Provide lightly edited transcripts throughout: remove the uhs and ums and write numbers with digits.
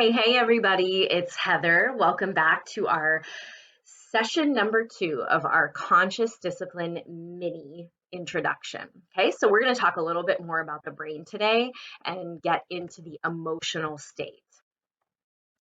Hey, everybody, it's Heather. Welcome back to our session number 2 of our Conscious Discipline mini introduction. Okay, so we're going to talk a little bit more about the brain today and get into the emotional state.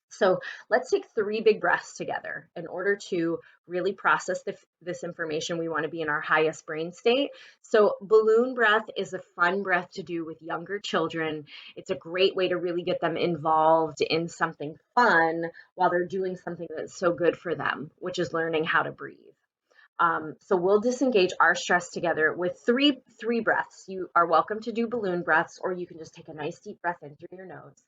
So let's take 3 big breaths together in order to really process this information. We want to be in our highest brain state. So balloon breath is a fun breath to do with younger children. It's a great way to really get them involved in something fun while they're doing something that's so good for them, which is learning how to breathe. So we'll disengage our stress together with three breaths. You are welcome to do balloon breaths, or you can just take a nice deep breath in through your nose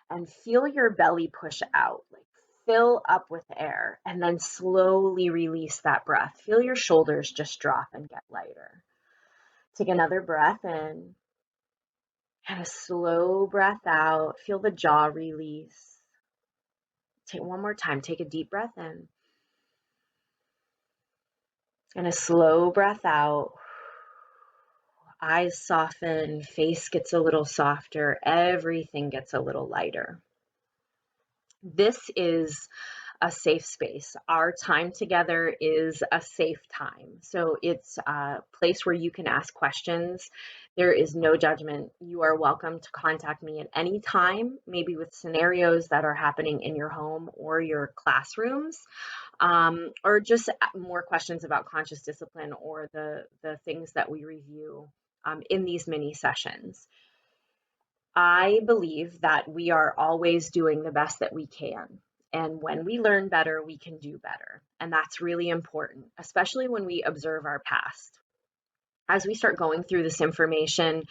and feel your belly push out, like fill up with air, and then slowly release that breath. Feel your shoulders just drop and get lighter. Take another breath in and a slow breath out. Feel the jaw release. Take one more time. Take a deep breath in and a slow breath out. Eyes soften, face gets a little softer, everything gets a little lighter. This is a safe space. Our time together is a safe time. So it's a place where you can ask questions. There is no judgment. You are welcome to contact me at any time, maybe with scenarios that are happening in your home or your classrooms, or just more questions about conscious discipline or the things that we review in these mini sessions. I believe that we are always doing the best that we can. And when we learn better, we can do better. And that's really important, especially when we observe our past. As we start going through this information,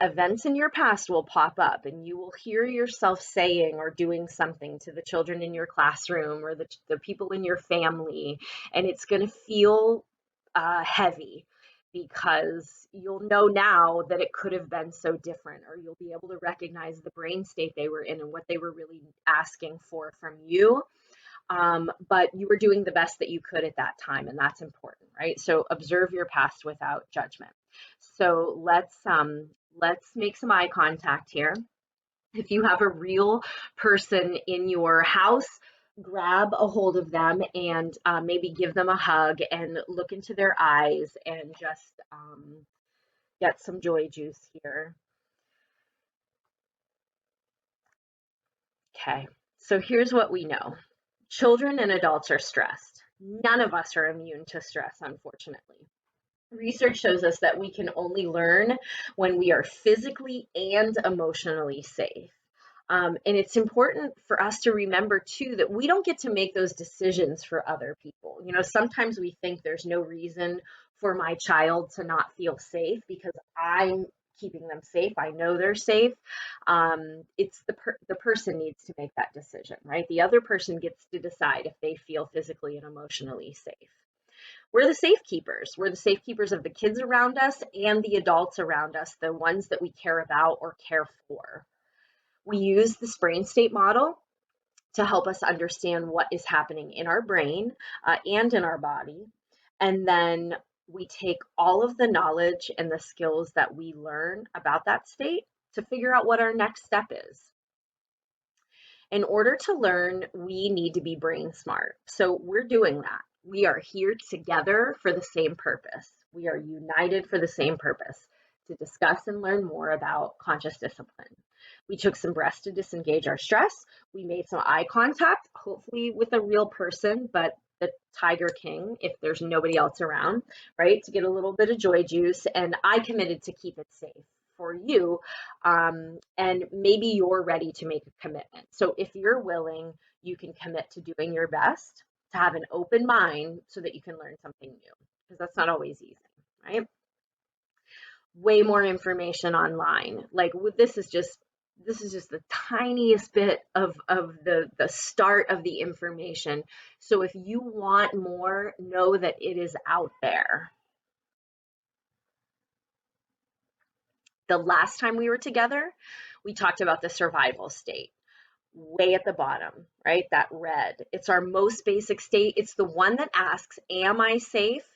events in your past will pop up and you will hear yourself saying or doing something to the children in your classroom or the people in your family. And it's going to feel heavy because you'll know now that it could have been so different, or you'll be able to recognize the brain state they were in and what they were really asking for from you. But you were doing the best that you could at that time, and that's important, right? So observe your past without judgment. So let's make some eye contact here. If you have a real person in your house, grab a hold of them and maybe give them a hug and look into their eyes and just get some joy juice here. Okay, so here's what we know. Children and adults are stressed. None of us are immune to stress, unfortunately. Research shows us that we can only learn when we are physically and emotionally safe. And it's important for us to remember too that we don't get to make those decisions for other people. You know, sometimes we think there's no reason for my child to not feel safe because I'm keeping them safe. I know they're safe. It's the person needs to make that decision, right? The other person gets to decide if they feel physically and emotionally safe. We're the safekeepers. We're the safekeepers of the kids around us and the adults around us, the ones that we care about or care for. We use the brain state model to help us understand what is happening in our brain and in our body. And then we take all of the knowledge and the skills that we learn about that state to figure out what our next step is. In order to learn, we need to be brain smart. So we're doing that. We are here together for the same purpose. We are united for the same purpose, to discuss and learn more about conscious discipline. We took some breaths to disengage our stress. We made some eye contact, hopefully with a real person, but the Tiger King, if there's nobody else around, right? To get a little bit of joy juice. And I committed to keep it safe for you. And maybe you're ready to make a commitment. So if you're willing, you can commit to doing your best, to have an open mind so that you can learn something new, because that's not always easy, right? Way more information online. Like this is just the tiniest bit of the start of the information. So if you want more, know that it is out there. The last time we were together, we talked about the survival state, way at the bottom, right? That red. It's our most basic state. It's the one that asks, am I safe?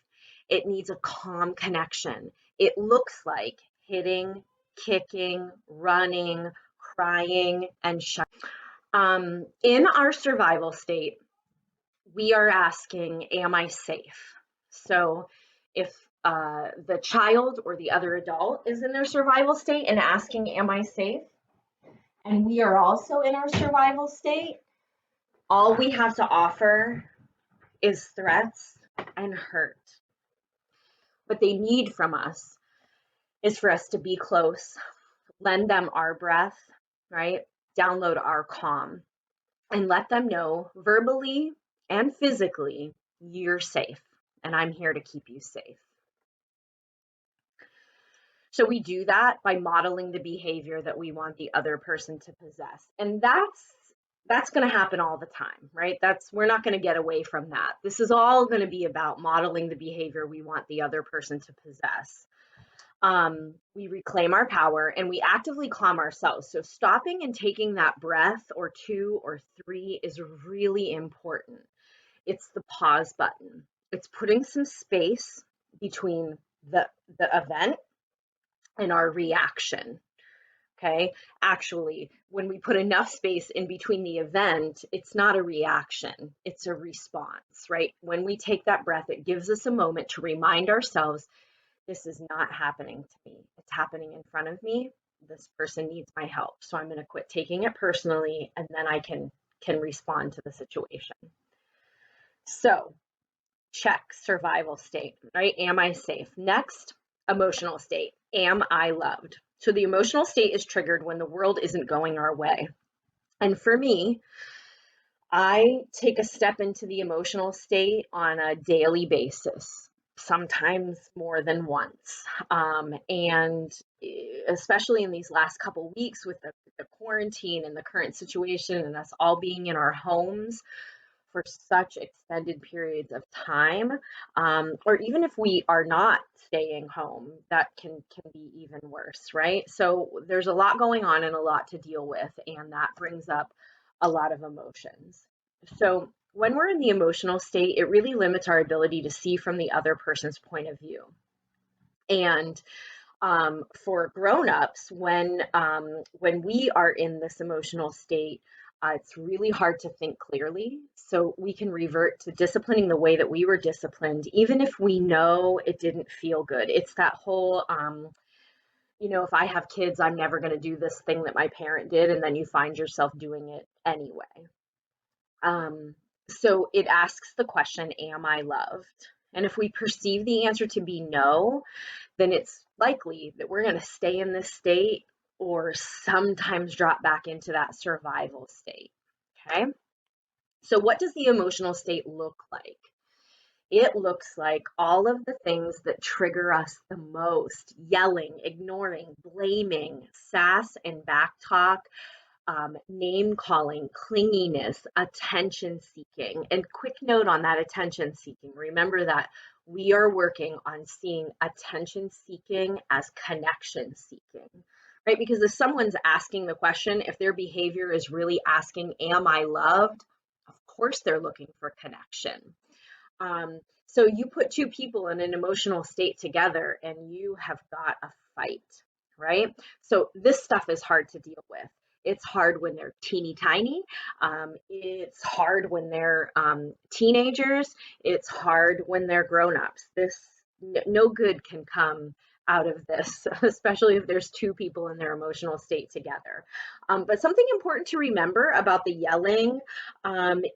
It needs a calm connection. It looks like hitting, kicking, running, crying, and shouting. In our survival state, we are asking, am I safe? So if the child or the other adult is in their survival state and asking, am I safe? And we are also in our survival state, all we have to offer is threats and hurt. What they need from us is for us to be close, lend them our breath, right? Download our calm and let them know verbally and physically, you're safe and I'm here to keep you safe. So we do that by modeling the behavior that we want the other person to possess. And that's going to happen all the time, right? We're not going to get away from that. This is all going to be about modeling the behavior we want the other person to possess. We reclaim our power and we actively calm ourselves. So stopping and taking that breath or 2 or 3 is really important. It's the pause button. It's putting some space between the event and our reaction. Okay. Actually, when we put enough space in between the event, it's not a reaction, it's a response, right? When we take that breath, it gives us a moment to remind ourselves, this is not happening to me. It's happening in front of me. This person needs my help. So I'm going to quit taking it personally and then I can respond to the situation. So check survival state, right? Am I safe? Next, emotional state. Am I loved? So the emotional state is triggered when the world isn't going our way. And for me, I take a step into the emotional state on a daily basis, sometimes more than once. And especially in these last couple weeks with the quarantine and the current situation and us all being in our homes for such extended periods of time, or even if we are not staying home, that can be even worse, right? So there's a lot going on and a lot to deal with, and that brings up a lot of emotions. So when we're in the emotional state, it really limits our ability to see from the other person's point of view. And for grown-ups, when we are in this emotional state, it's really hard to think clearly. So we can revert to disciplining the way that we were disciplined, even if we know it didn't feel good. It's that whole, if I have kids, I'm never going to do this thing that my parent did, and then you find yourself doing it anyway. So it asks the question, am I loved? And if we perceive the answer to be no, then it's likely that we're going to stay in this state or sometimes drop back into that survival state. Okay. So what does the emotional state look like? It looks like all of the things that trigger us the most: yelling, ignoring, blaming, sass and backtalk, name calling, clinginess, attention seeking. And quick note on that attention seeking, remember that we are working on seeing attention seeking as connection seeking, right? Because if someone's asking the question, if their behavior is really asking, am I loved? Of course they're looking for connection. So you put two people in an emotional state together and you have got a fight, right? So this stuff is hard to deal with. It's hard when they're teeny tiny. It's hard when they're teenagers. It's hard when they're grown-ups. No good can come out of this, especially if there's two people in their emotional state together. But something important to remember about the yelling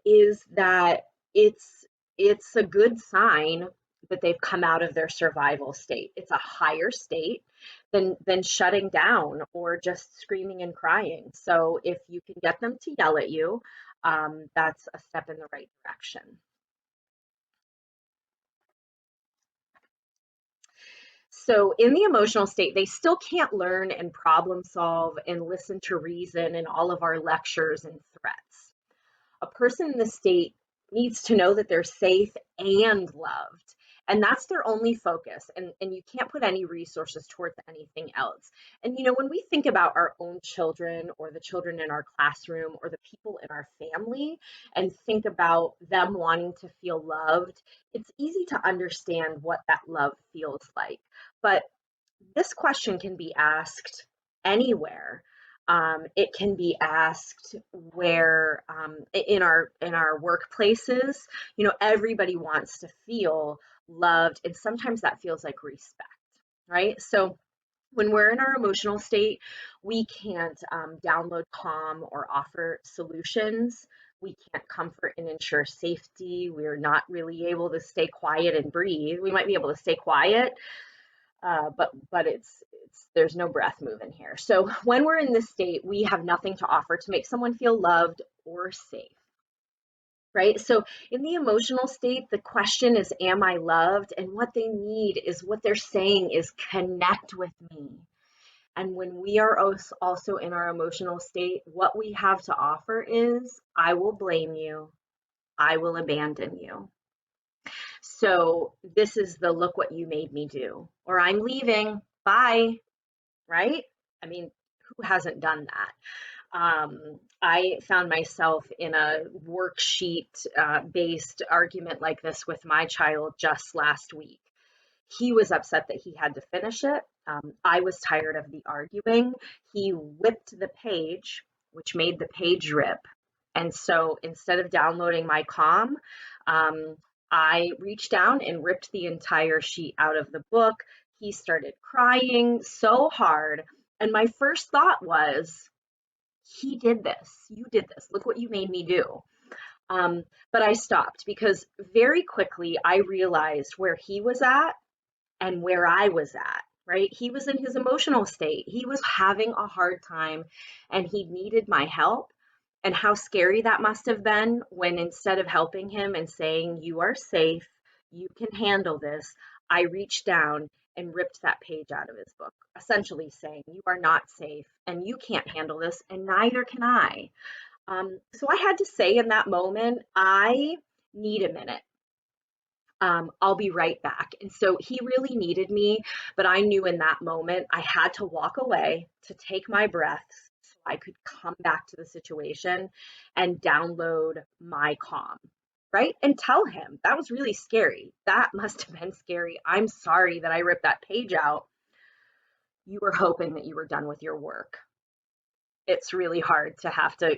is that it's a good sign that they've come out of their survival state. It's a higher state than shutting down or just screaming and crying. So if you can get them to yell at you, that's a step in the right direction. So in the emotional state, they still can't learn and problem solve and listen to reason in all of our lectures and threats. A person in this state needs to know that they're safe and loved. And that's their only focus. And you can't put any resources towards anything else. And, when we think about our own children or the children in our classroom or the people in our family and think about them wanting to feel loved, it's easy to understand what that love feels like. But this question can be asked anywhere. It can be asked where in our workplaces, everybody wants to feel loved, and sometimes that feels like respect, right? So when we're in our emotional state, we can't download calm or offer solutions. We can't comfort and ensure safety. We're not really able to stay quiet and breathe. We might be able to stay quiet, but it's there's no breath moving here. So when we're in this state, we have nothing to offer to make someone feel loved or safe, right? So in the emotional state, the question is, am I loved? And what they need is, what they're saying is, connect with me. And when we are also in our emotional state, what we have to offer is, I will blame you, I will abandon you. So this is the, look what you made me do, or I'm leaving, bye, right? I mean, who hasn't done that? I found myself in a worksheet based argument like this with my child just last week. He was upset that he had to finish it. I was tired of the arguing. He whipped the page, which made the page rip. And so instead of downloading my calm, um, I reached down and ripped the entire sheet out of the book. He started crying so hard. And my first thought was, he did this. You did this. Look what you made me do. But I stopped because very quickly I realized where he was at and where I was at, right? He was in his emotional state. He was having a hard time and he needed my help. And how scary that must have been when, instead of helping him and saying, you are safe, you can handle this, I reached down and ripped that page out of his book, essentially saying, you are not safe and you can't handle this, and neither can I. So I had to say in that moment, I need a minute. I'll be right back. And so he really needed me, but I knew in that moment I had to walk away to take my breaths so I could come back to the situation and download my calm, right? And tell him that was really scary. That must have been scary. I'm sorry that I ripped that page out. You were hoping that you were done with your work. It's really hard to have to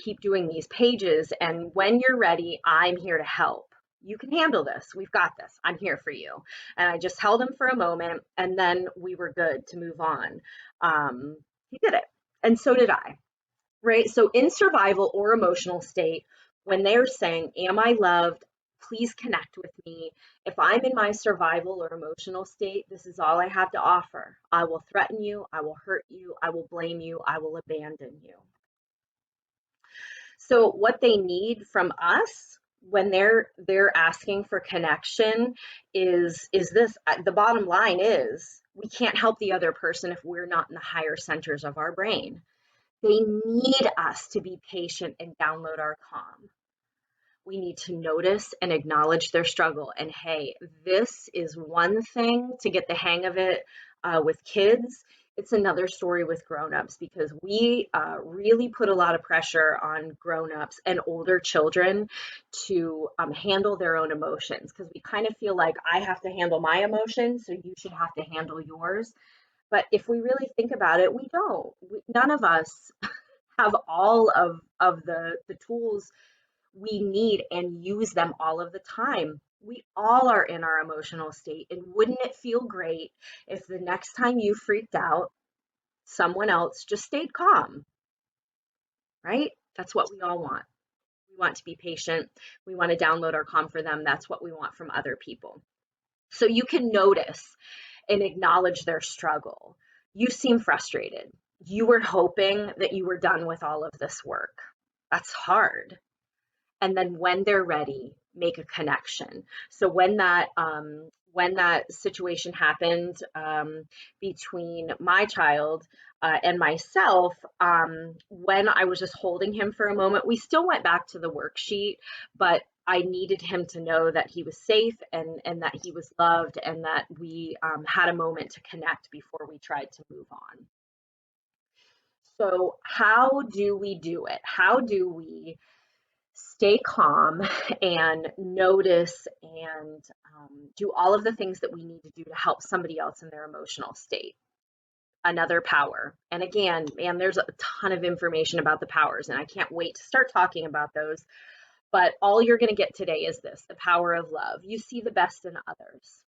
keep doing these pages. And when you're ready, I'm here to help. You can handle this. We've got this. I'm here for you. And I just held him for a moment, and then we were good to move on. He did it. And so did I, right? So in survival or emotional state, when they're saying, am I loved? Please connect with me. If I'm in my survival or emotional state, this is all I have to offer. I will threaten you. I will hurt you. I will blame you. I will abandon you. So what they need from us when they're asking for connection is this. The bottom line is, we can't help the other person if we're not in the higher centers of our brain. They need us to be patient and download our calm. We need to notice and acknowledge their struggle. And hey, this is one thing to get the hang of it with kids. It's another story with grown-ups, because we really put a lot of pressure on grown-ups and older children to handle their own emotions, because we kind of feel like, I have to handle my emotions, so you should have to handle yours. But if we really think about it, we don't. None of us have all of the tools we need and use them all of the time. We all are in our emotional state. And wouldn't it feel great if the next time you freaked out, someone else just stayed calm, right? That's what we all want. We want to be patient. We want to download our calm for them. That's what we want from other people. So you can notice and acknowledge their struggle. You seem frustrated. You were hoping that you were done with all of this work. That's hard. And then when they're ready, make a connection. So when that situation happened between my child and myself, when I was just holding him for a moment, we still went back to the worksheet, but I needed him to know that he was safe, and that he was loved, and that we had a moment to connect before we tried to move on. So how do we do it? How do we stay calm and notice and do all of the things that we need to do to help somebody else in their emotional state? another power. And again, man, there's a ton of information about the powers, and I can't wait to start talking about those. But all you're going to get today is this: the power of love. You see the best in others,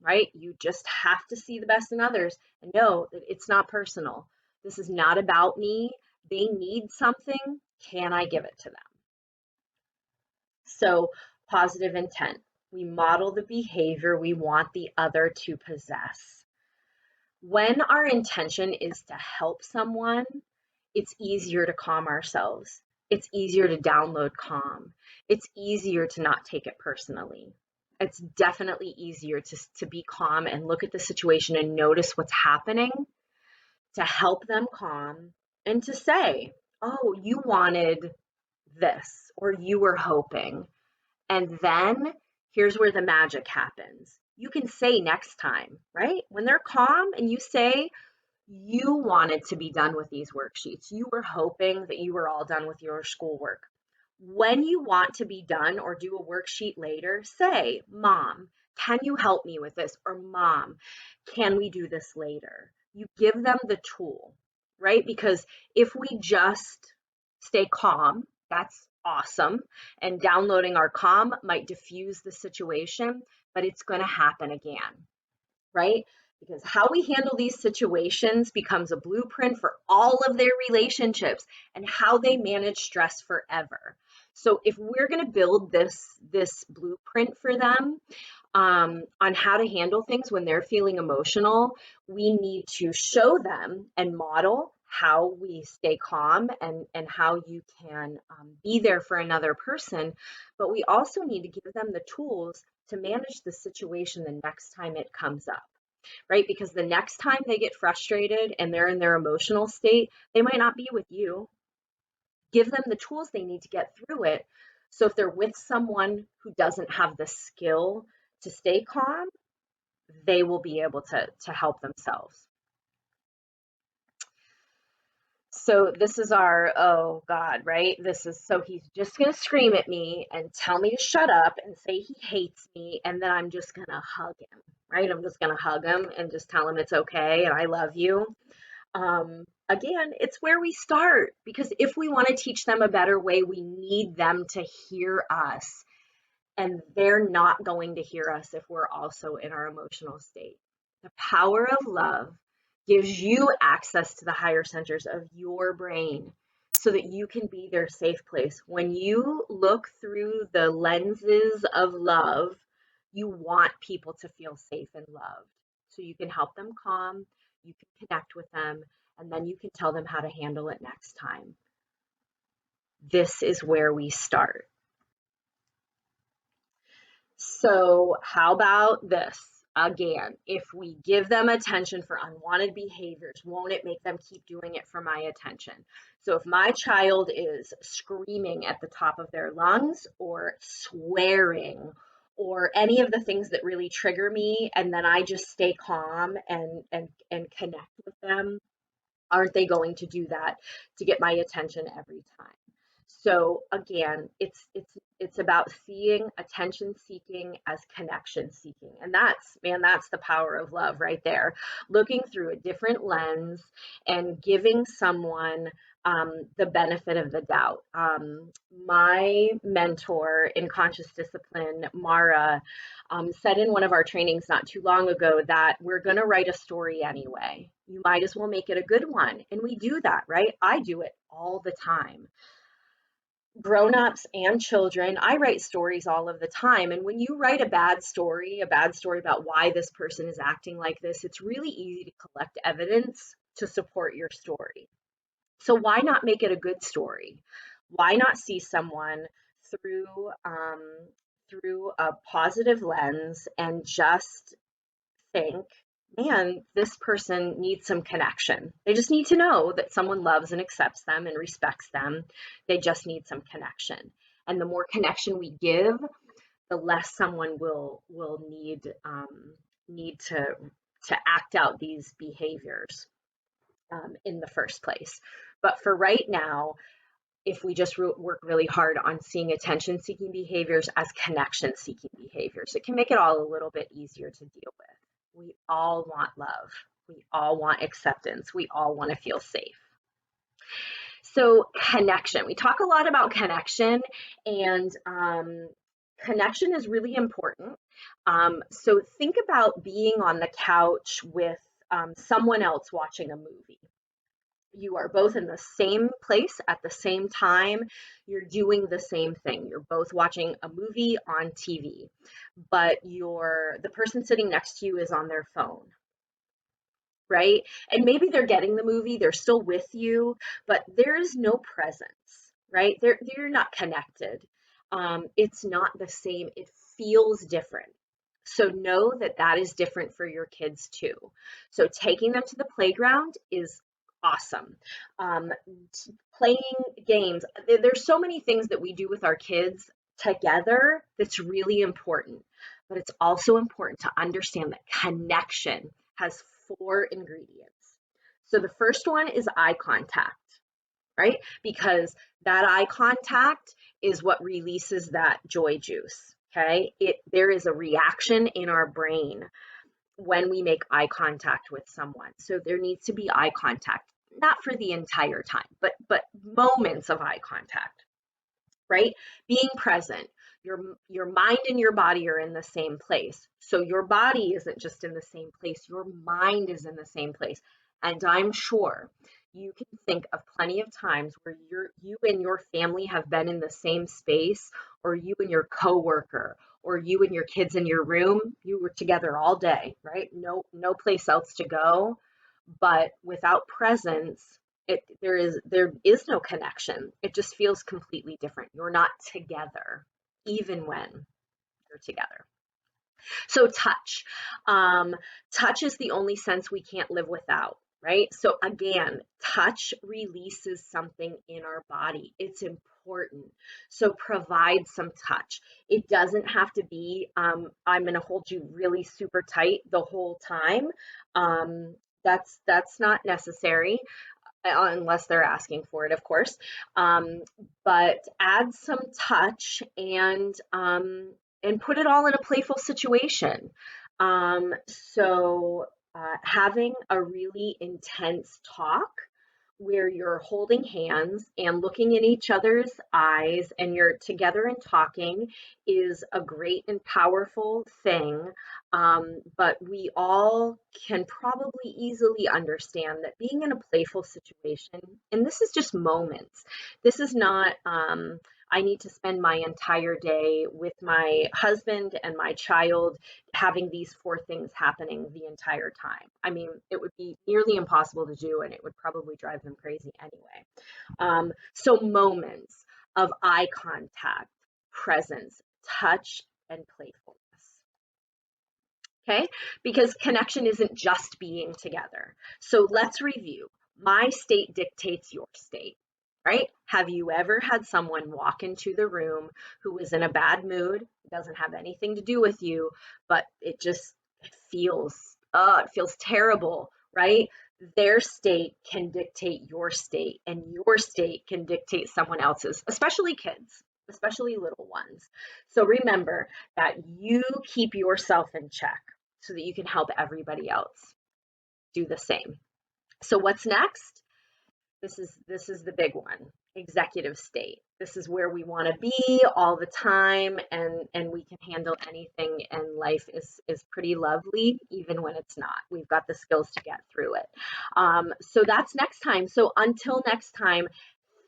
right? You just have to see the best in others and know that it's not personal. This is not about me. They need something. Can I give it to them? So, positive intent. We model the behavior we want the other to possess. When our intention is to help someone, it's easier to calm ourselves. It's easier to download calm. It's easier to not take it personally. It's definitely easier to be calm and look at the situation and notice what's happening, to help them calm, and to say, oh, you wanted this, or you were hoping. And then here's where the magic happens. You can say next time, right? When they're calm and you say, you wanted to be done with these worksheets. You were hoping that you were all done with your schoolwork. When you want to be done or do a worksheet later, say, Mom, can you help me with this? Or Mom, can we do this later? You give them the tool, right? Because if we just stay calm, that's awesome. And downloading our calm might diffuse the situation, but it's going to happen again, right? Because how we handle these situations becomes a blueprint for all of their relationships and how they manage stress forever. So if we're going to build this blueprint for them, on how to handle things when they're feeling emotional, we need to show them and model how we stay calm and how you can be there for another person. But we also need to give them the tools to manage the situation the next time it comes up, right? Because the next time they get frustrated and they're in their emotional state, they might not be with you. Give them the tools they need to get through it. So if they're with someone who doesn't have the skill to stay calm, they will be able to help themselves. So this is our, oh God, right? This is, so he's just going to scream at me and tell me to shut up and say he hates me. And then I'm just going to hug him, right? I'm just going to hug him and just tell him it's okay and I love you. Again, it's where we start, because if we want to teach them a better way, we need them to hear us. And they're not going to hear us if we're also in our emotional state. The power of love gives you access to the higher centers of your brain so that you can be their safe place. When you look through the lenses of love, you want people to feel safe and loved. So you can help them calm, you can connect with them, and then you can tell them how to handle it next time. This is where we start. So how about this? Again, if we give them attention for unwanted behaviors, won't it make them keep doing it for my attention? So if my child is screaming at the top of their lungs or swearing or any of the things that really trigger me, and then I just stay calm and connect with them, aren't they going to do that to get my attention every time? So again, it's about seeing attention seeking as connection seeking. And that's, man, that's the power of love right there. Looking through a different lens and giving someone the benefit of the doubt. My mentor in conscious discipline, Mara, said in one of our trainings not too long ago that we're going to write a story anyway. You might as well make it a good one. And we do that, right? I do it all the time. Grown-ups and children, I write stories all of the time. And when you write a bad story about why this person is acting like this, it's really easy to collect evidence to support your story. So why not make it a good story? Why not see someone through through a positive lens and just think, man, this person needs some connection. They just need to know that someone loves and accepts them and respects them. They just need some connection. And the more connection we give, the less someone will need to act out these behaviors in the first place. But for right now, if we just work really hard on seeing attention seeking behaviors as connection seeking behaviors, it can make it all a little bit easier to deal with. We all want love. We all want acceptance. We all want to feel safe. So connection, we talk a lot about connection, and connection is really important. So think about being on the couch with someone else watching a movie. You are both in the same place at the same time. You're doing the same thing. You're both watching a movie on TV, but the person sitting next to you is on their phone, right? And maybe they're getting the movie, they're still with you, but there is no presence, right? They're not connected. It's not the same. It feels different. So know that that is different for your kids too. So taking them to the playground is awesome. Um, Playing games. There's so many things that we do with our kids together that's really important. But it's also important to understand that connection has four ingredients. So the first one is eye contact, right? Because that eye contact is what releases that joy juice. Okay. There is a reaction in our brain when we make eye contact with someone. So there needs to be eye contact, not for the entire time, but moments of eye contact, right? Being present. Your mind and your body are in the same place. So your body isn't just in the same place, your mind is in the same place. And I'm sure you can think of plenty of times where you and your family have been in the same space, or you and your coworker, or you and your kids in your room, you were together all day, right? No place else to go. But without presence, there is no connection. It just feels completely different. You're not together, even when you're together. So um, touch is the only sense we can't live without, right? So again, touch releases something in our body. It's important. So provide some touch. It doesn't have to be, I'm going to hold you really super tight the whole time. Um, that's not necessary, unless they're asking for it, of course. Um, but add some touch, and put it all in a playful situation. Having a really intense talk where you're holding hands and looking in each other's eyes and you're together and talking is a great and powerful thing. But we all can probably easily understand that being in a playful situation, and this is just moments, this is not, I need to spend my entire day with my husband and my child having these four things happening the entire time. I mean, it would be nearly impossible to do, and it would probably drive them crazy anyway. So moments of eye contact, presence, touch, and playfulness. Okay, because connection isn't just being together. So let's review. My state dictates your state, right? Have you ever had someone walk into the room who was in a bad mood? It doesn't have anything to do with you, but it feels terrible, right? Their state can dictate your state, and your state can dictate someone else's, especially kids, especially little ones. So remember that you keep yourself in check so that you can help everybody else do the same. So what's next? This is the big one. Executive state. This is where we want to be all the time, and we can handle anything, and life is pretty lovely even when it's not. We've got the skills to get through it. So that's next time. So until next time,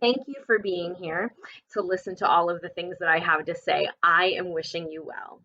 thank you for being here to listen to all of the things that I have to say. I am wishing you well.